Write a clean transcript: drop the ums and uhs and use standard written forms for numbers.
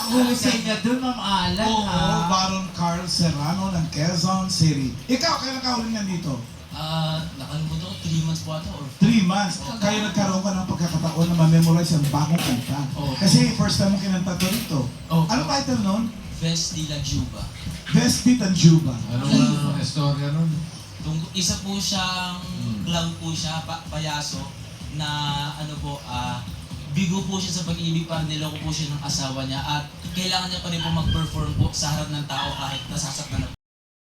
husay niya doon, Ma'am Alan. Oo, Baron Carl Serrano ng Quezon City. Ikaw, kailan ka huling nandito? Nakalimutan ko, 3 months po ata or 3 months. Kaya nagkaroon ka ng pagkakataon na ma-memorize ang bagong kanta. Kasi first time mo kinanta to rito. Ano title nun? Vesti La Juba. Vesti Tanjuba. Ano ang istorya nun? Isa po siyang clown po siya, payaso, na ano po, bigo po siya sa pag-ibig, parang niloko po siya ng asawa niya at kailangan niya pa rin po mag-perform po sa harap ng tao kahit nasasaktan